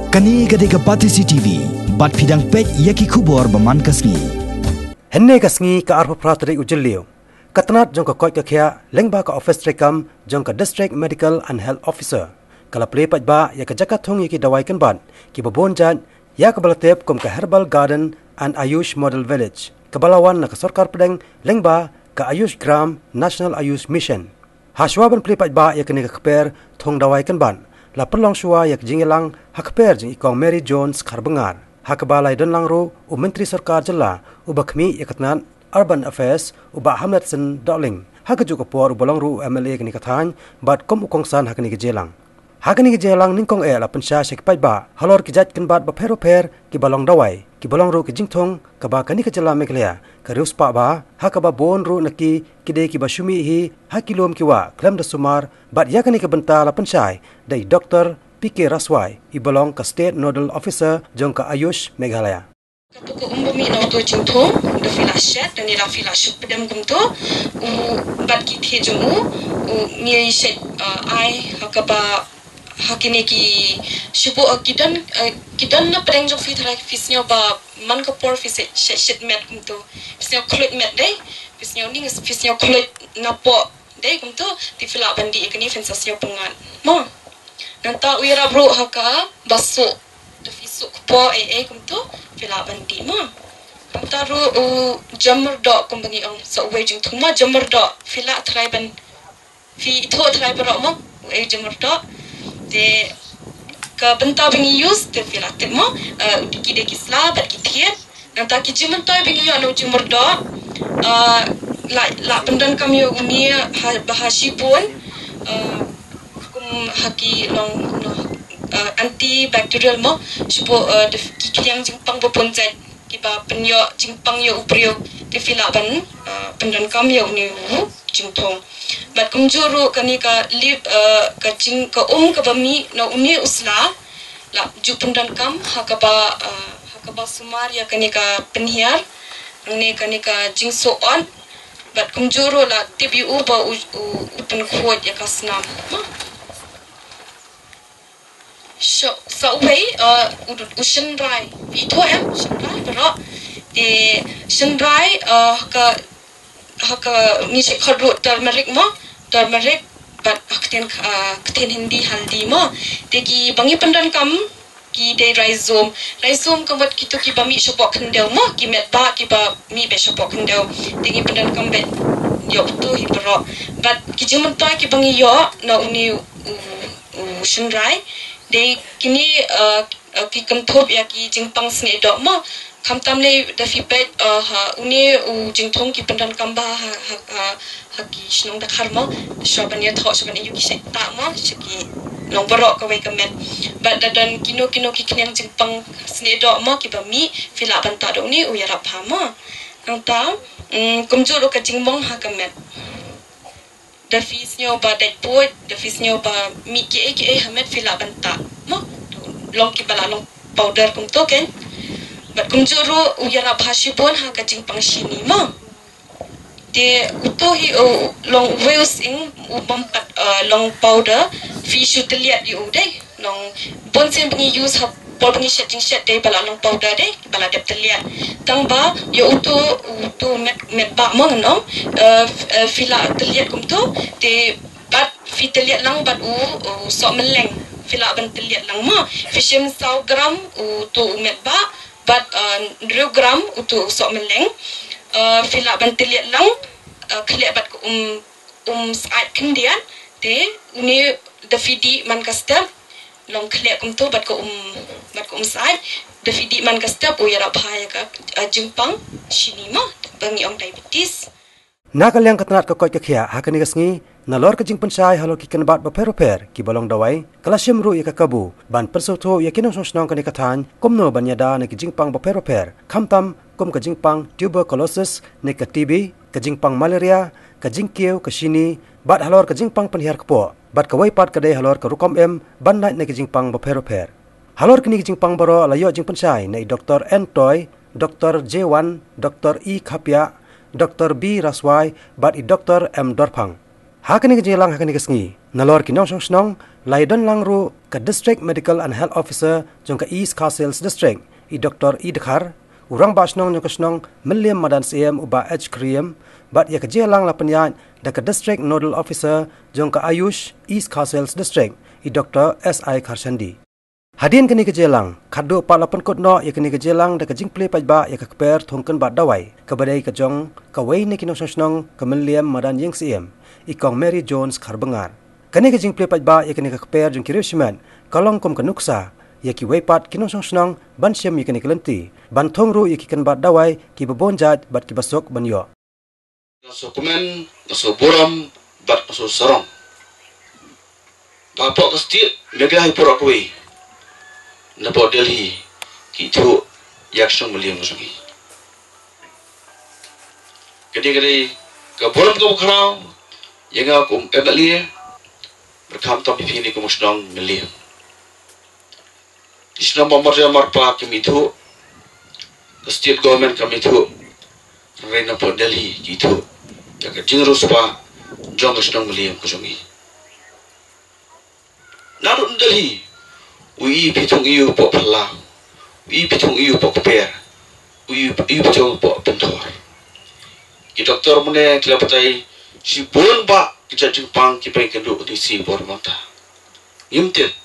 Kani gade ka pati CCTV, bat pidang pek yaki kubor baman kasngi. Henne kasngi ka arpa pratri ujeliu. Katnat jong ka Koit ka Khiah, lengba ka office rekam jong ka district medical and health officer. Kala play ba ya ka jakat Thung yaki Dawai Kynbat, ki babon jan ya ka balatep kom ka herbal garden and Ayush model village. Kabalawan na ka sarkar pedeng lengba ka Ayush Gram National Ayush Mission. Haswaban play ba ya kani ka Kper Thung Dawai Kynbat. La perlong shua yak jingelang Kper jing ikong Mary Jones karbengar. Hakabalai don langro u menteri sarkar jela u bakmi yakatnan urban affairs u ba Hamletson Darling. Hakajuk kapor u balangro MLA kani kathan bat kom ukongsan hakani gejelang. Hakani gejelang ningkong la pensya shek ba halor kijat Kynbat ba per ki balong Dawai ki balangro ki jingthong ka ba kani ka jela meklea ka reus pa ba hakaba bon ro naki kide ki bashumi hi hakilom kiwa klem da sumar bat yakani ka benta la pensai dai Dr. PK Raswai ibalong ka State Nodal Officer jong ka Ayush Meghalaya. Kapag umbumi na ito jingthong, da fila shed, da nila fila shuk pedam kumto, bat kit jumu, mi shed ai hakaba hakini ki shubu kidan na pedang jong fitra fisnyo ba man kapor fis shed met kumto, fisnyo kluit met day, fisnyo ning fisnyo kluit na po day kumto, di fila bandi ikani fensasyo pengan. Mo. Nanta uira bro haka baso de fisuk po kumto fila bandi ma nanta ru jammer do kumbangi ang so waging thuma jammer do fila traiban fi tho traiban mo jammer do de ka benta bingi use de fila mo ki de kisla bat ki thiet nanta ki jiman toy bingi yo no jammer do la pendan kami uni bahashi pun haki long antibacterial mo supo kikiliang jingpang boponjat kiba penyo jingpang yo uprio te fila ban pendan kam yo ni jingthong bat kumjuru kani ka lip ka jing ka ka bami no uni usla la ju pendan kam hakaba sumar ya kani ka penhiar ne kani ka jingso on bat kumjuru la tibu ba upen khot ya kasnam so way ushenrai itu shenrai pero di shenrai haka ni se khadru turmeric but kten hindi haldi mo tegi bangi pandan kam ki de rhizome kamat kitu ki bami shopok kendel mo ki met ba ki ba mi be shopok kendel tegi pandan kam bet yo tu hi pero but ki juman ta ki bangi yo na uni shenrai de kini ki kamthop ya ki jingpang sne do mo khamtam le da feedback uni jingthong ki pandan kamba ha ki snong da kharmo shoban ya tho shoban yu ki se ta mo ki long barok ka wai kamet but dan kino ki knyang jingpang sne do mo ki ba mi fila banta do ni u ya rap ha mo nang ta kumjur ka jingmong ha kamet da fisnyo ba deadpool da fisnyo ba mi ki hamet fila banta mo long ki bala long powder kum to ken bat kum juru uyara bhashi pon ha ka jingpang shini mo de uto hi long wheels in ubampat long powder fi shuteliat di udai long bon sem bni use ha por bni setting set de bala long powder de bala dep teliat tang ba yo uto met ba mo no fila teliat kum to de bat fi teliat lang bat so meleng fila ban teliat lang mo fishim 100 gram uto met ba bat 2 gram uto so meleng fila ban teliat lang khliat bat saat kendian de ni the fidi man kastab long khliat kum to bat ko saat the fidi man kastab o yara phaya ka jingpang shini mo bangi ong diabetes Nakalyang katnat ka Koit ka Khiah hakani kasngi nalor ka jingpan sai halor ki Kynbat ba per ki balong Dawai kalashim ru ya kabu ban persotho ya kinong sosnong kani kathan komno banyada ne ki jingpang ba per khamtam kom ka jingpang tuberculosis ne ka TB ka jingpang malaria ka jingkiu ka shini bat halor ka jingpang panhiar kpo bat ka waipat ka dei halor ka rukom ban night ne ki jingpang ba per halor kini ki jingpang baro layo jingpan sai ne Dr. N Toy Dr. J1 Dr. E Khapya Dr. B Raswai bat I Dr. M Dorphang Hakani ke jelang hakani ke sengi. Nalor ki nong snong lai don lang ru ke District Medical and Health Officer jong ke East Castles District I Dr. I Dekhar urang ba snong jong ke snong Mylliem madan CM uba H Kriam bat ya ke jelang la penyat da ke District Nodal Officer jong ke Ayush East Castles District I Dr. S.I. Kharshandi. Hadin kini ke jelang khadu pa lapan kot no ya kini ke jelang da ke jing play pajba ya ke Kper Thung Kynbat Dawai ke badai ke jong ke wei ni kinong snong ke Mylliem madan yeng CM ikong Mary Jones Kharbengar. Kani ke jing play pajba ya kini ke Kper jong kiriu simen kalong kom ke nuksa ya ki wei pat kinong snong ban siam ya kini kelenti ban thong ru ya ki Kynbat Dawai ki bebonjat bat ki basok ban yo. Naso komen naso boram bat naso sarong. Bapak kestit megah ipurok wei. Nabo Delhi ki tu yak song Mylliem sungi. Kedi ke boram ke bukrau yang aku ebali berkam tapi ini ke musnong Mylliem. Di sana memorja marpa kami tu ke state government kami tu Rena po Delhi ki tu yak jingrus pa jong ke sunong Mylliem ke sungi. Narut Delhi Ui pitung iu po Plie, ui pitung iu po Kper, ui pitung po Pentor. Ki doktor mune kila patai si bon ba kita jingpang ki pai kendu di si bor mata. Yimtet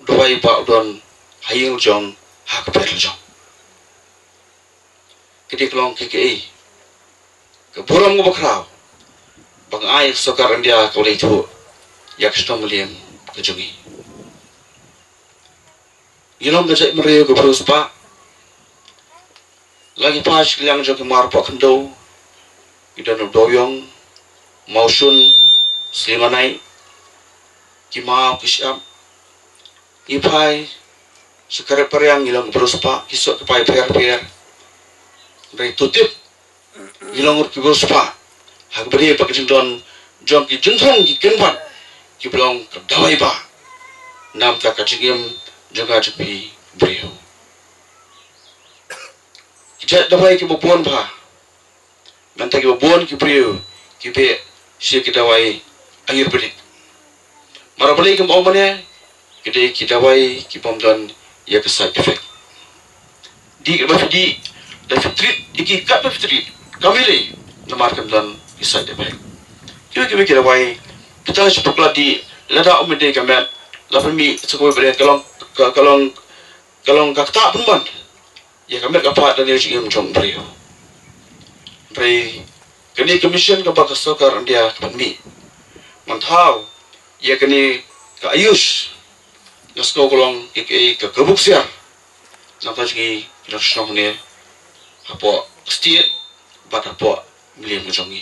Dawai ba don hayeng jong ha Kper jong. Kedi klong KKA. Ke boram ngo bakrau. Bang ai sokar India ka ulai tu yak stom Mylliem ke jongi. Ilom gajak mereu ke beruspa lagi pas keliang jok kemar pak kendo idan doyong mausun selimanai kimau kisiam ipai sekarang periang ilong beruspa kisok kepai per dari tutip ilong ke beruspa hak beri pak jendon jong ki jenthong ki Kynbat ki belong ke Dawai ba nam tak kajigim jaga jepi beliau. Kita Dawai ki bubuan bah, mentang ki bubuan ki beliau, ki be si ki Dawai akhir berik. Mara beli ki mau mana, kita ki Dawai ki pemdan ya ke side effect. Di di dah fitri, iki kat fitri, kami le namarkan dan ki side effect. Kita ki Dawai kita sebut lagi lada umede kamet, lapan mi sekolah berat kalong kakta pun ban ya kami kapat dan dia jom beriu beri kini commission kepada sokar dia kami mantau ya kini ke Ayush nasko kolong ke gebuk siar nampak lagi kita senang ni apa setiap bat apa Mylliem jongi.